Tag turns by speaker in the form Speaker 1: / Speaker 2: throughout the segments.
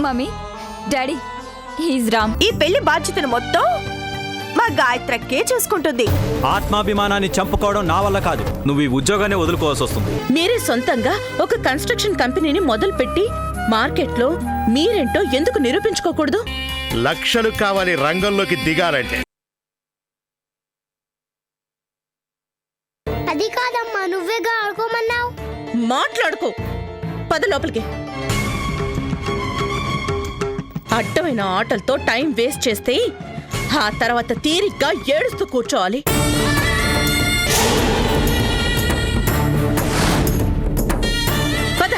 Speaker 1: Mummy, daddy, he's Ram.
Speaker 2: ఈ పెళ్లి బాధ్యతను మొత్తం మా గాయత్రక్కే చూసుకుంటుంది.
Speaker 3: ఆత్మాభిమానాన్ని చంపుకోవడం నా వల్ల కాదు. నువ్వు ఈ ఉద్యోగాన్ని వదులుకోవాల్సి వస్తుంది.
Speaker 4: మీరే సొంతంగా ఒక కన్స్ట్రక్షన్ కంపెనీని మొదలుపెట్టి మార్కెట్లో మీరేంటో ఎందుకు నిరూపించుకోకూడదు?
Speaker 5: లక్షలు కావాలి రంగంలోకి దిగాలంటే.
Speaker 6: అది కాదమ్మా, నువ్వేగా ఆడుకోమన్నావు.
Speaker 4: మాట్లాడుకో, పద లోపలికి. అడ్డమైన ఆటలతో టైం వేస్ట్ చేస్తే ఆ తర్వాత తీరిగ్గా ఏడుస్తూ కూర్చోవాలి. పద.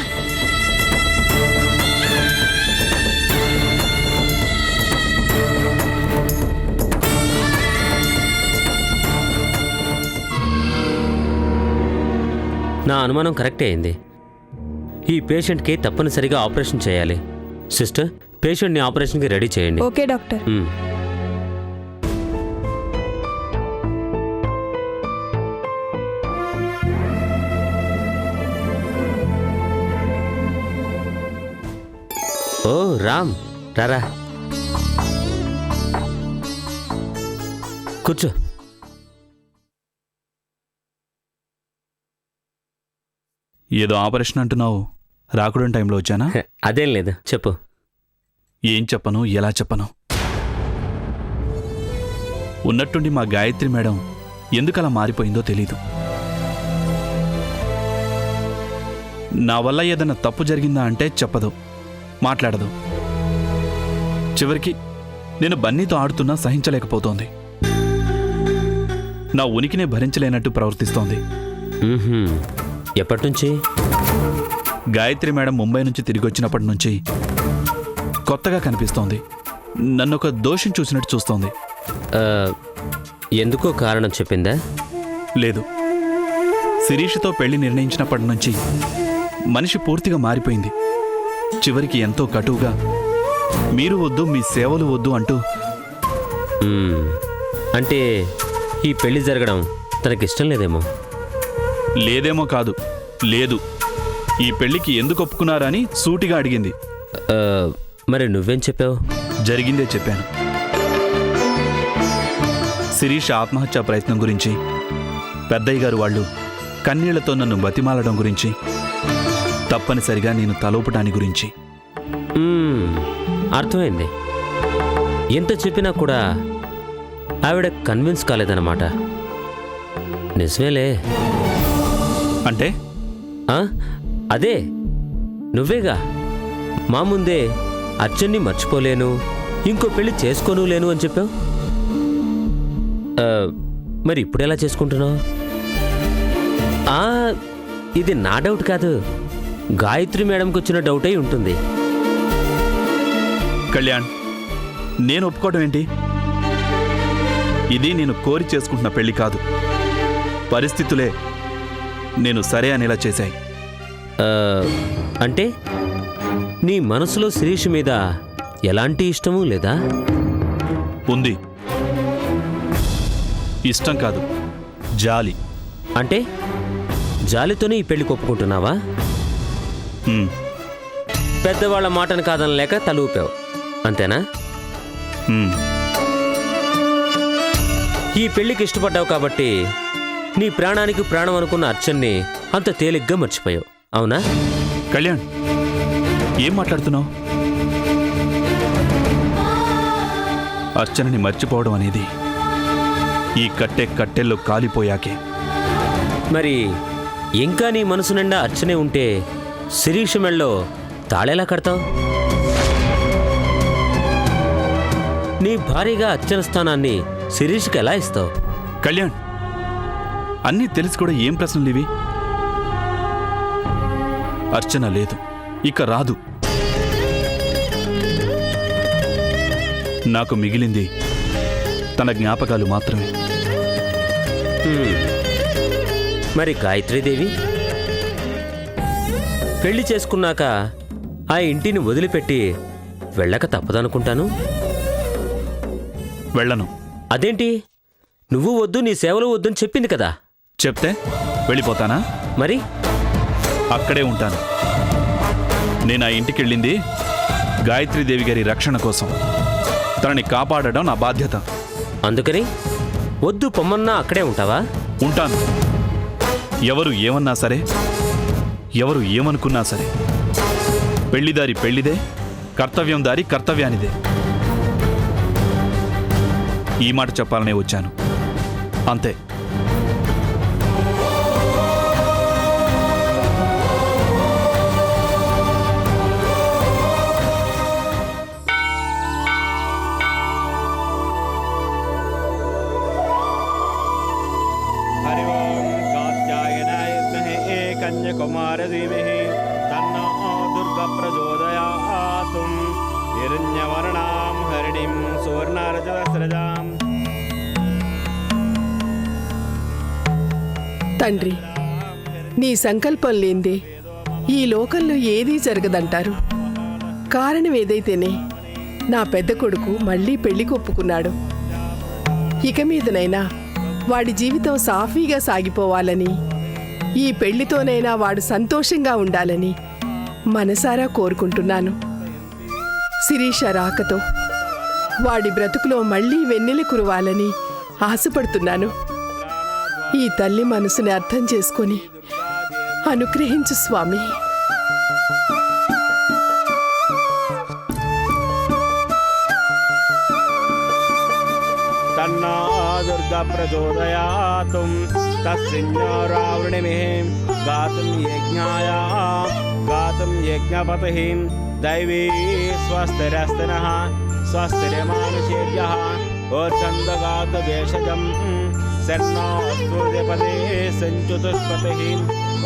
Speaker 7: నా అనుమానం కరెక్టే అయింది. ఈ పేషెంట్కి తప్పనిసరిగా ఆపరేషన్ చేయాలి. సిస్టర్, పేషెంట్ని ఆపరేషన్కి రెడీ చేయండి.
Speaker 1: Okay doctor.
Speaker 7: ఓ రామ్, రారా కూర్చో.
Speaker 8: ఏదో ఆపరేషన్ అంటున్నావు, రాకూడని టైంలో వచ్చానా?
Speaker 7: అదేం లేదు, చెప్పు.
Speaker 8: ఏం చెప్పను, ఎలా చెప్పను? ఉన్నట్టుండి మా గాయత్రి మేడం ఎందుకలా మారిపోయిందో తెలీదు. నా వల్ల ఏదైనా తప్పు జరిగిందా అంటే చెప్పదు, మాట్లాడదు. చివరికి నేను బన్నీతో ఆడుతున్నా సహించలేకపోతోంది. నా ఉనికినే భరించలేనట్టు ప్రవర్తిస్తోంది.
Speaker 7: ఎప్పటినుంచి?
Speaker 8: గాయత్రి మేడం ముంబై నుంచి తిరిగి వచ్చినప్పటి నుంచి కొత్తగా కనిపిస్తోంది. నన్ను ఒక దోషం చూసినట్టు చూస్తోంది.
Speaker 7: ఎందుకో కారణం చెప్పిందా?
Speaker 8: లేదు. శిరీషతో పెళ్లి నిర్ణయించినప్పటి నుంచి మనిషి పూర్తిగా మారిపోయింది. చివరికి ఎంతో కటువుగా మీరు వద్దు, మీ సేవలు వద్దు అంటూ.
Speaker 7: అంటే ఈ పెళ్లి జరగడం తనకిష్టం లేదేమో?
Speaker 8: లేదేమో కాదు, లేదు. ఈ పెళ్లికి ఎందుకు ఒప్పుకున్నారని సూటిగా అడిగింది.
Speaker 7: మరి నువ్వేం చెప్పావు?
Speaker 8: జరిగిందే చెప్పాను. శిరీష ఆత్మహత్యా ప్రయత్నం గురించి, పెద్దయ్య గారు వాళ్ళు కన్నీళ్లతో నన్ను బతిమాలడం గురించి, తప్పనిసరిగా నేను తలోపటాని గురించి.
Speaker 7: అర్థమైంది. ఎంత చెప్పినా కూడా ఆవిడ కన్విన్స్ కాలేదన్నమాట. నిజమేలే.
Speaker 8: అంటే?
Speaker 7: అదే నువ్వేగా మా ముందే అర్చన్ని మర్చిపోలేను, ఇంకో పెళ్లి చేసుకోను లేను అని చెప్పావు. మరి ఇప్పుడెలా చేసుకుంటున్నావు? ఇది నా డౌట్ కాదు, గాయత్రి మేడంకి వచ్చిన డౌట్ అయి ఉంటుంది.
Speaker 8: కళ్యాణ్, నేను ఒప్పుకోవడం ఏంటి? ఇది నేను కోరి చేసుకుంటున్న పెళ్లి కాదు. పరిస్థితులే నేను సరే అనేలా చేశాయి.
Speaker 7: అంటే నీ మనసులో శిరీష్ మీద ఎలాంటి ఇష్టమూ లేదా?
Speaker 8: ఉంది. ఇష్టం కాదు, జాలి.
Speaker 7: అంటే జాలితోనే ఈ పెళ్లి ఒప్పుకుంటున్నావా? పెద్దవాళ్ల మాటను కాదనలేక తల ఊపావు, అంతేనా? ఈ పెళ్లికి ఇష్టపడ్డావు కాబట్టి నీ ప్రాణానికి ప్రాణం అనుకున్న అర్చన్ని అంత తేలిగ్గా మర్చిపోయావు, అవునా?
Speaker 8: కళ్యాణ్, ఏం మాట్లాడుతున్నావు? అర్చనని మర్చిపోవడం అనేది ఈ కట్టెల్లో కాలిపోయాకే.
Speaker 7: మరి ఇంకా నీ మనసు నిండా అర్చనే ఉంటే శిరీష్ మెళ్ళో తాళేలా కడతావు? నీ భారీగా అర్చన స్థానాన్ని శిరీష్కి ఎలా ఇస్తావు?
Speaker 8: కళ్యాణ్, అన్నీ తెలిసి కూడా ఏం ప్రశ్నలు ఇవి? అర్చన లేదు, ఇక రాదు. నాకు మిగిలింది తన జ్ఞాపకాలు మాత్రమే.
Speaker 7: మరి గాయత్రీదేవి పెళ్లి చేసుకున్నాక ఆ ఇంటిని వదిలిపెట్టి వెళ్ళక తప్పదనుకుంటాను.
Speaker 8: వెళ్ళను.
Speaker 7: అదేంటి? నువ్వు వద్దు, నీ సేవలు వద్దని చెప్పింది కదా.
Speaker 8: చెప్తే వెళ్ళిపోతానా?
Speaker 7: మరి
Speaker 8: అక్కడే ఉంటాను. నేను ఆ ఇంటికి వెళ్ళింది గాయత్రీదేవి గారి రక్షణ కోసం తనని కాపాడడం నా బాధ్యత.
Speaker 7: అందుకని వద్దు పొమ్మన్నా అక్కడే ఉంటావా?
Speaker 8: ఉంటాను. ఎవరు ఏమన్నా సరే, ఎవరు ఏమనుకున్నా సరే, పెళ్లిదారి పెళ్లిదే, కర్తవ్యం దారి కర్తవ్యానిదే. ఈ మాట చెప్పాలనే వచ్చాను, అంతే.
Speaker 3: కన్యకుమారధీమహి తన్నో దుర్గ ప్రచోదయాత్. హిరణ్యవర్ణాం హరిణీం సువర్ణరజతస్రజాం.
Speaker 9: తండ్రి, నీ సంకల్పం లేందే ఈ లోకంలో ఏదీ జరగదంటారు. కారణం ఏదైతేనే నా పెద్ద కొడుకు మళ్ళీ పెళ్లికి ఒప్పుకున్నాడు. ఇక మీదనైనా వాడి జీవితం సాఫీగా సాగిపోవాలని, ఈ పెళ్లితోనైనా వాడు సంతోషంగా ఉండాలని మనసారా కోరుకుంటున్నాను. శిరీష రాకతో వాడి బ్రతుకులో మళ్ళీ వెన్నెల కురవాలని ఆశపడుతున్నాను. ఈ తల్లి మనసుని అర్థం చేసుకొని అనుగ్రహించు స్వామి.
Speaker 3: తన్నా దుర్గ ప్రచోదయాత్. తస్సిజ్ఞారావృణిమిః గాతుం యజ్ఞాయ గాతుం యజ్ఞపతిః. దైవీ స్వస్తిరస్తినః స్వస్తిర్మానుషేభ్యః. ఓర్ఛందగాతు భేషజం శర్ణో సూర్యపదే సంచుతుష్పతిః.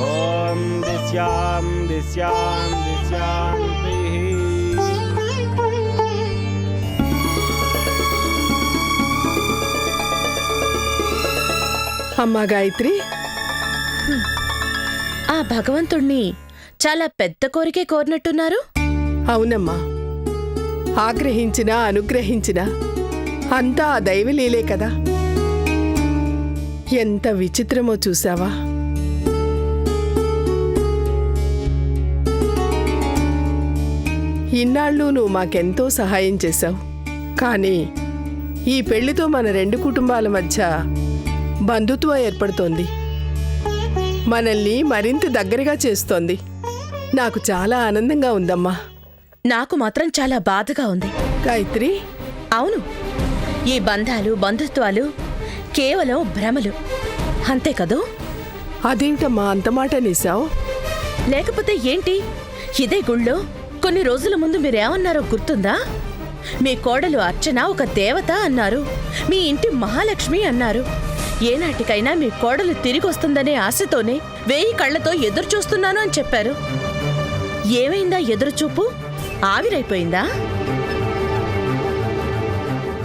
Speaker 3: ఓం దిశ్యాం దిశ్యాం దిశ్యాంతిః.
Speaker 9: అమ్మా గాయత్రి,
Speaker 4: ఆ భగవంతుణ్ణి చాలా పెద్ద కోరికే కోరినట్టున్నారు.
Speaker 9: అవునమ్మా, ఆగ్రహించినా అనుగ్రహించినా అంతా ఆ దైవలీలే కదా. ఎంత విచిత్రమో చూసావా? ఇన్నాళ్ళు నువ్వు మాకెంతో సహాయం చేశావు. కానీ ఈ పెళ్లితో మన రెండు కుటుంబాల మధ్య బంధుత్వం ఏర్పడుతోంది. మనల్ని మరింత దగ్గరగా చేస్తోంది. నాకు చాలా ఆనందంగా ఉందమ్మా.
Speaker 4: నాకు మాత్రం చాలా బాధగా ఉంది.
Speaker 9: గాయత్రి,
Speaker 4: అవును, ఈ బంధాలు బంధుత్వాలు కేవలం భ్రమలు, అంతే కదూ?
Speaker 9: అదేమిటమ్మా అంత మాట అనేసావు?
Speaker 4: లేకపోతే ఏంటి? ఇదే గుళ్ళో కొన్ని రోజుల ముందు మీరేమన్నారో గుర్తుందా? మీ కోడలు అర్చన ఒక దేవత అన్నారు, మీ ఇంటి మహాలక్ష్మి అన్నారు. ఏనాటికైనా మీ కోడలు తిరిగొస్తుందనే ఆశతోనే 1000 కళ్లతో ఎదురు చూస్తున్నాను అని చెప్పారు. ఏమైందా ఎదురుచూపు? ఆవిరైపోయిందా?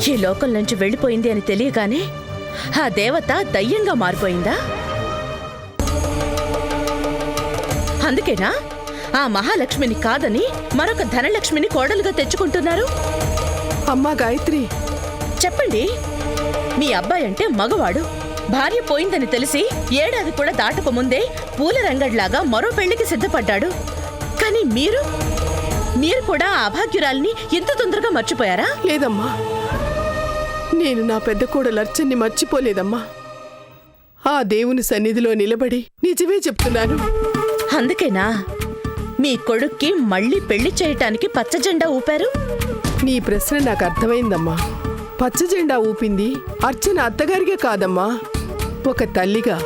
Speaker 4: ఈ లోకం నుంచి వెళ్ళిపోయింది అని తెలియగానే ఆ దేవత దయ్యంగా మారిపోయిందా? అందుకేనా ఆ మహాలక్ష్మిని కాదని మరొక ధనలక్ష్మిని కోడలుగా తెచ్చుకుంటున్నారు?
Speaker 9: అమ్మా గాయత్రి,
Speaker 4: చెప్పండి. మీ అబ్బాయి అంటే మగవాడు, భార్య పోయిందని తెలిసి ఏడాది కూడా దాటకముందే పూల రంగడ్లాగా మరో పెళ్లికి సిద్ధపడ్డాడు. కానీ మీరు కూడా ఆ అభాగ్యురాల్ని ఎంత తొందరగా మర్చిపోయారా?
Speaker 9: లేదమ్మా, నేను నా పెద్ద కోడలు అర్చన్ని మర్చిపోలేదమ్మా. ఆ దేవుని సన్నిధిలో నిలబడి నిజమే చెప్తున్నాను.
Speaker 4: అందుకేనా మీ కొడుక్కి మళ్ళీ పెళ్లి చేయటానికి పచ్చజెండా ఊపారు?
Speaker 9: నీ ప్రశ్న నాకు అర్థమైందమ్మా. పచ్చజెండా ఊపింది అర్చన అత్తగారిగా కాదమ్మా, ఒక తల్లిగా.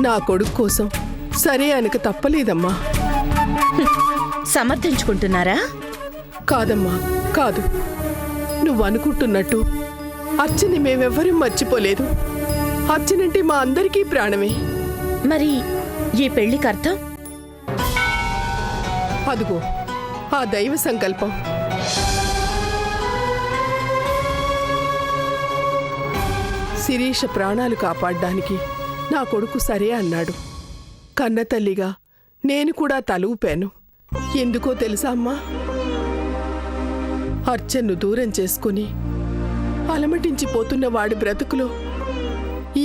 Speaker 9: నా కొడుకు కోసం సరే అనక తప్పలేదమ్మా.
Speaker 4: సమర్థించుకుంటున్నారా?
Speaker 9: కాదమ్మా, కాదు. నువ్వు అనుకుంటున్నట్టు అర్చని మేమెవ్వరూ మర్చిపోలేదు. అర్చనంటే మా అందరికీ ప్రాణమే.
Speaker 4: మరి ఈ పెళ్లికి అర్థం?
Speaker 9: అదుగో ఆ దైవ సంకల్పం. శిరీష ప్రాణాలు కాపాడ్డానికి నా కొడుకు సరే అన్నాడు. కన్నతల్లిగా నేను కూడా తల ఊపాను. ఎందుకో తెలుసా అమ్మా? అర్చన్ను దూరం చేసుకుని అలమటించిపోతున్న వాడి బ్రతుకులో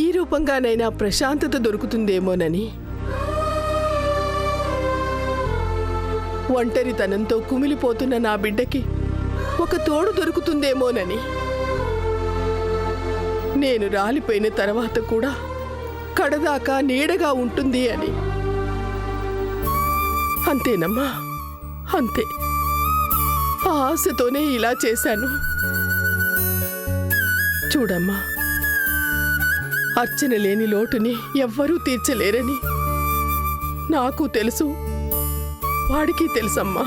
Speaker 9: ఈ రూపంగానైనా ప్రశాంతత దొరుకుతుందేమోనని. ఒంటరితనంతో కుమిలిపోతున్న నా బిడ్డకి ఒక తోడు దొరుకుతుందేమోనని. నేను రాలిపోయిన తర్వాత కూడా కడదాకా నీడగా ఉంటుంది అని. అంతేనమ్మా, అంతే. ఆ ఆశతోనే ఇలా చేశాను. చూడమ్మా, అర్చన లేని లోటుని ఎవ్వరూ తీర్చలేరని నాకు తెలుసు, వాడికి తెలుసమ్మా.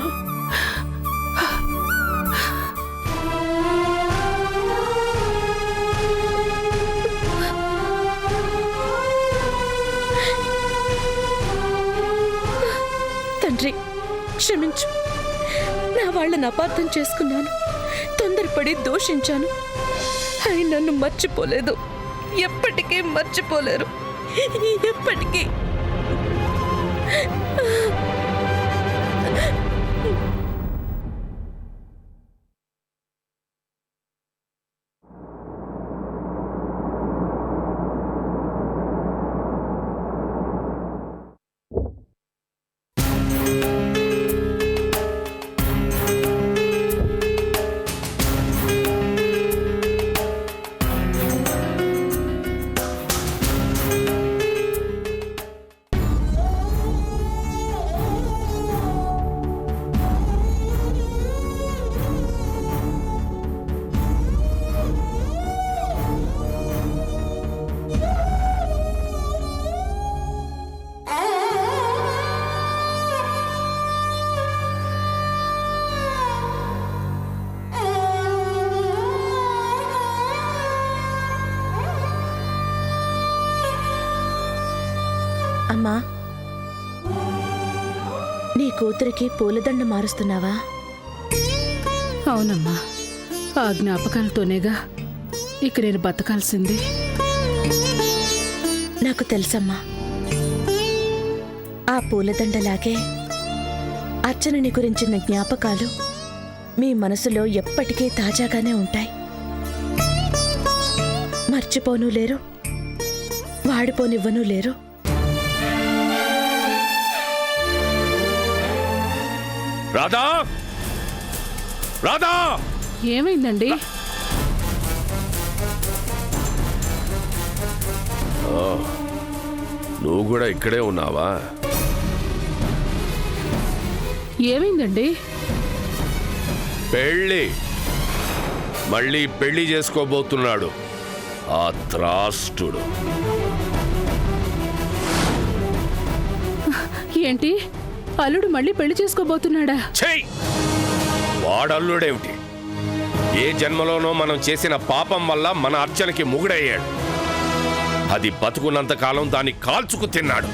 Speaker 4: తండ్రి, క్షమించు. నా వాళ్ళని అపార్థం చేసుకున్నాను, తొందరపడి దూషించాను. ఆయన నన్ను మర్చిపోలేదు, ఎప్పటికీ మర్చిపోలేరు, ఎప్పటికీ. అమ్మా, నీ కూతురికి పూలదండ మారుస్తున్నావా?
Speaker 10: అవునమ్మా, ఆ జ్ఞాపకాలతోనేగా ఇక నేను బతకాల్సింది.
Speaker 4: నాకు తెలుసమ్మా, ఆ పూలదండలాగే అర్చనని గురించిన జ్ఞాపకాలు మీ మనసులో ఎప్పటికీ తాజాగానే ఉంటాయి. మర్చిపోను లేరు, వాడిపోనివ్వను లేరు.
Speaker 5: రాధా, రాధా!
Speaker 10: ఏమైందండి?
Speaker 5: నువ్వు కూడా ఇక్కడే ఉన్నావా?
Speaker 10: ఏమైందండి?
Speaker 5: పెళ్ళి, మళ్ళీ పెళ్లి చేసుకోబోతున్నాడు ఆ త్రాష్టుడు.
Speaker 10: ఏంటి, అల్లుడు మళ్ళీ పెళ్లి చేసుకోబోతున్నాడా?
Speaker 5: చెయ్! వాడల్లుడేమిటి? ఏ జన్మలోనో మనం చేసిన పాపం వల్ల మన అర్చనకి మొగుడయ్యాడు. అది బతుకున్నంత కాలం దాన్ని కాల్చుకు తిన్నాడు.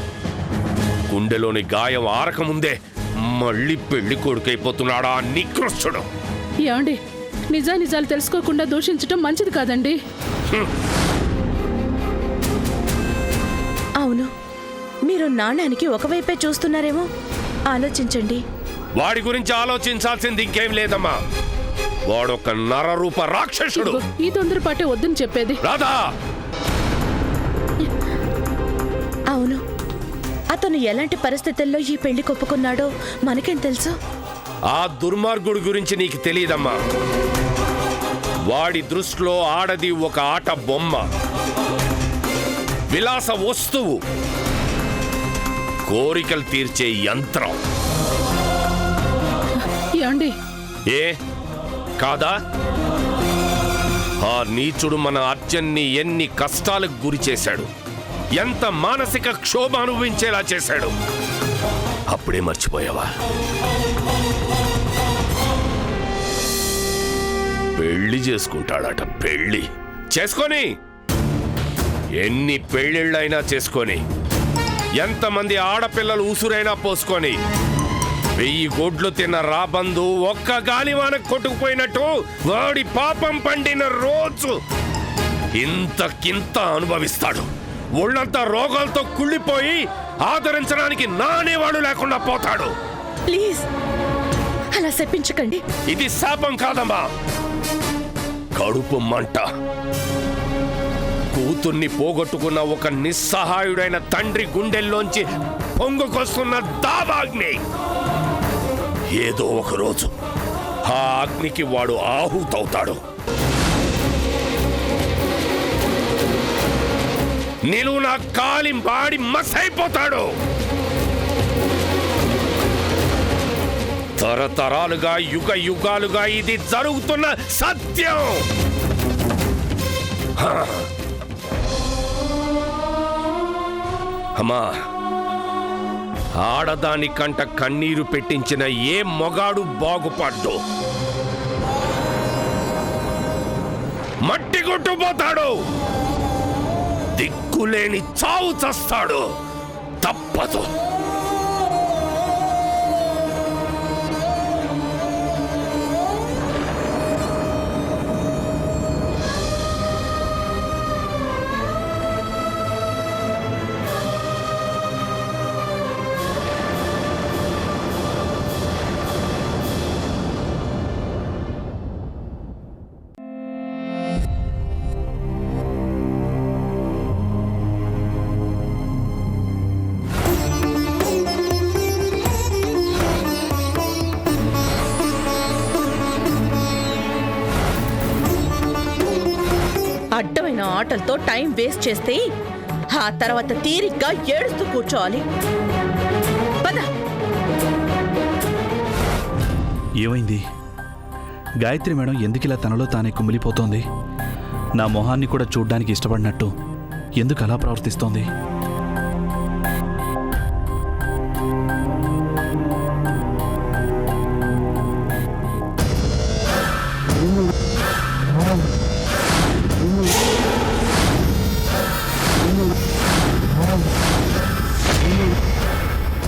Speaker 5: గుండెలోని గాయం ఆరకముందే మళ్ళీ పెళ్లి కొడుకైపోతున్నాడా నికృష్టుడు.
Speaker 10: ఏమండి, నిజాలు తెలుసుకోకుండా దూషించటం మంచిది కాదండి.
Speaker 4: అవును, మీరు నాణానికి ఒకవైపే చూస్తున్నారేమో. ఆలోచించండి.
Speaker 5: వాడి గురించి ఆలోచించాల్సింది ఇంకేం లేదమ్మా. వాడొక నరరూప రాక్షసుడు.
Speaker 10: ఈ తొందరపాటే వద్దని చెప్పేది.
Speaker 5: రాధా!
Speaker 4: అవును, అతను ఎలాంటి పరిస్థితుల్లో ఈ పెళ్లి కొప్పుకున్నాడో మనకేం తెలుసు?
Speaker 5: ఆ దుర్మార్గుడి గురించి నీకు తెలియదమ్మా. వాడి దృష్టిలో ఆడది ఒక ఆట బొమ్మ, విలాస వస్తువు, కోరికలు తీర్చే యంత్రం.
Speaker 10: ఏమండి?
Speaker 5: ఏ కాదా? ఆ నీచుడు మన అర్జన్ని ఎన్ని కష్టాలకు గురి చేశాడు, ఎంత మానసిక క్షోభ అనుభవించేలా చేశాడు. అప్పుడే మర్చిపోయావా? పెళ్లి చేసుకుంటాడట. పెళ్లి చేసుకొని ఎన్ని పెళ్ళిళ్ళైనా చేసుకొని, ఎంతమంది ఆడపిల్లలు ఉసురైనా పోసుకొని, 1000 గొడ్లు తిన్న రాబందు ఒక్క గాలివాన కొట్టుకుపోయినట్టు వాడి పాపం పండిన రోజు ఇంతకింత అనుభవిస్తాడు. ఒళ్ళంతా రోగాలతో కుళ్ళిపోయి ఆదరించడానికి నానేవాడు లేకుండా పోతాడు.
Speaker 4: ప్లీజ్ అలా చెప్పించకండి.
Speaker 5: ఇది శాపం కాదమ్మా, కడుపు మంట. కూతుర్ని పోగొట్టుకున్న ఒక నిస్సహాయుడైన తండ్రి గుండెల్లోంచి పొంగుకొస్తున్న దావాగ్ని. ఏదో ఒక రోజు ఆ అగ్నికి వాడు ఆహుతవుతాడు. నిలువున కాలి మాడి మసైపోతాడు. తరతరాలుగా యుగ యుగాలుగా ఇది జరుగుతున్న సత్యం. అమ్మా, ఆడదాని కంట కన్నీరు పెట్టించిన ఏ మొగాడు బాగుపడ్డు. మట్టి కొట్టుపోతాడు. దిక్కులేని చావు చస్తాడు. తప్పదు.
Speaker 4: అడ్డమైన ఆటలతో టైం వేస్ట్ చేస్తే ఆ తర్వాత తీరిగ్గా ఏడుస్తూ కూర్చోవాలి. పద.
Speaker 8: ఏమైంది? గాయత్రి మేడం ఎందుకిలా తనలో తానే కుమిలిపోతోంది? నా మొహాన్ని కూడా చూడ్డానికి ఇష్టపడినట్టు ఎందుకు అలా ప్రవర్తిస్తోంది?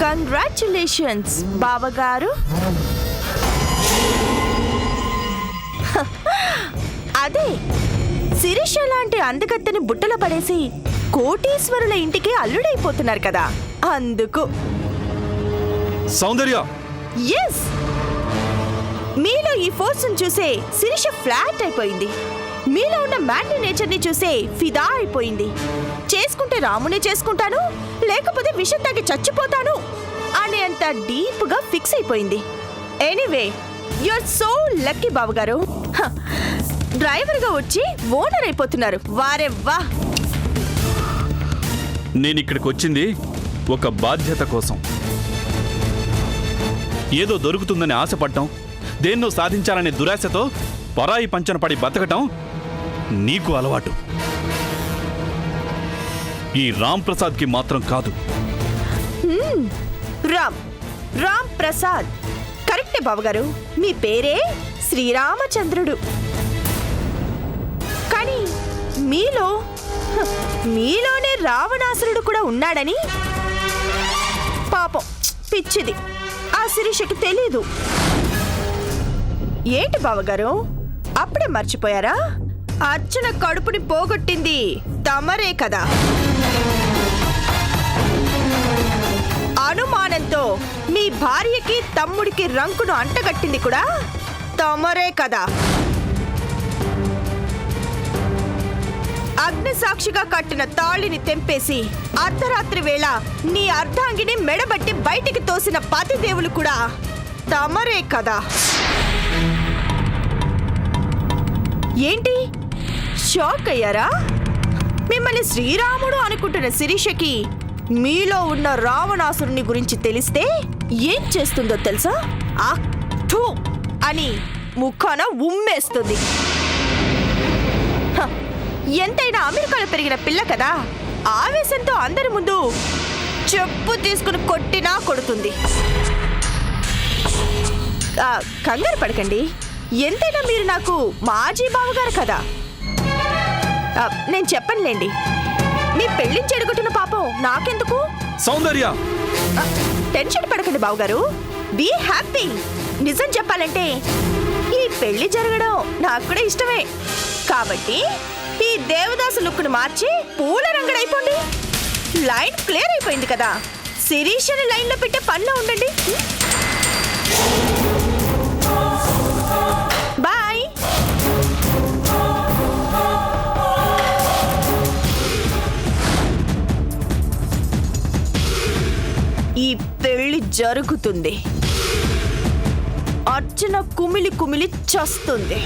Speaker 2: కంగ్రాచులేషన్స్ బావగారు. అదే శిరీష లాంటి అందగత్తెని బుట్టలో పడేసి కోటీశ్వరుల ఇంటికి అల్లుడైపోతున్నారు కదా, అందుకు.
Speaker 8: సౌందర్య,
Speaker 2: ఎస్, మీలో ఈ ఫోర్స్ చూసే శిరీష ఫ్లాట్ అయిపోయింది. మీలో ఉన్న మ్యాన్లీ నేచర్ ని చూసే ఫిదా అయిపోయింది. చేసుకుంటే రామునే చేసుకుంటాను, లేకపోతే విషం తాగి చచ్చిపోతాను అనే అంత డీప్ గా ఫిక్స్ అయిపోయింది. Anyway, you are so lucky బావగారు. డ్రైవర్ గా వచ్చి ఓనర్ అయిపోతున్నారు. వారే వా.
Speaker 8: నేను ఇక్కడికి వచ్చింది ఒక బాధ్యత కోసం. ఏదో దొరుకుతుందని ఆశపడటం, దేన్నో సాధించాలనే దురాశతో పరాయి పంచన పడి బతకటం నీకు అలవాటు. ఈ రామ్ ప్రసాద్కి మాత్రం కాదు.
Speaker 2: రామ్ ప్రసాద్ కరెక్టే బావగారు. మీ పేరే శ్రీరామచంద్రుడు. కానీ మీలోనే రావణాసురుడు కూడా ఉన్నాడని పాపం పిచ్చిది ఆ శిరీషకి తెలీదు. ఏంటి బావగారు, అప్పుడే మర్చిపోయారా? అర్చన కడుపుని పోగొట్టింది తమరే కదా. అనుమానంతో మీ భార్యకి తమ్ముడికి రంకును అంటగట్టింది కూడా తమరే కదా. అగ్ని సాక్షిగా కట్టిన తాళిని తెంపేసి అర్ధరాత్రి వేళ నీ అర్ధాంగిని మెడబట్టి బయటికి తోసిన పతిదేవులు కూడా తమరే కదా. ఏంటి షాక్ అయ్యారా? మిమ్మల్ని శ్రీరాముడు అనుకుంటున్న శిరీషకి మీలో ఉన్న రావణాసురుని గురించి తెలిస్తే ఏం చేస్తుందో తెలుసా? అక్ఠు అని ముఖాన ఉమ్మేస్తుంది. ఎంతైనా అమెరికాలో పెరిగిన పిల్ల కదా, ఆవేశంతో అందరి ముందు చెప్పు తీసుకుని కొట్టినా కొడుతుంది. కంగారు పడకండి, ఎంతైనా మీరు నాకు మాజీ బావగారు కదా. నేను చెప్పనులేండి, మీ పెళ్లిని చెడగొట్టిన పాపం నాకెందుకు.
Speaker 8: సౌందర్య,
Speaker 2: టెన్షన్ పడకండి బావగారు, బీ హ్యాపీ. నిజం చెప్పాలంటే ఈ పెళ్లి జరగడం నాకు కూడా ఇష్టమే. కాబట్టి ఈ దేవదాసు లుక్ను మార్చి పూల రంగుడైపోండి. లైన్ క్లియర్ అయిపోయింది కదా. శిరీషని లైన్లో పెట్టే పనిలో ఉండండి. బాయ్. ఈ పెళ్లి జరుగుతుంది. అర్చన కుమిలి కుమిలి చస్తుంది.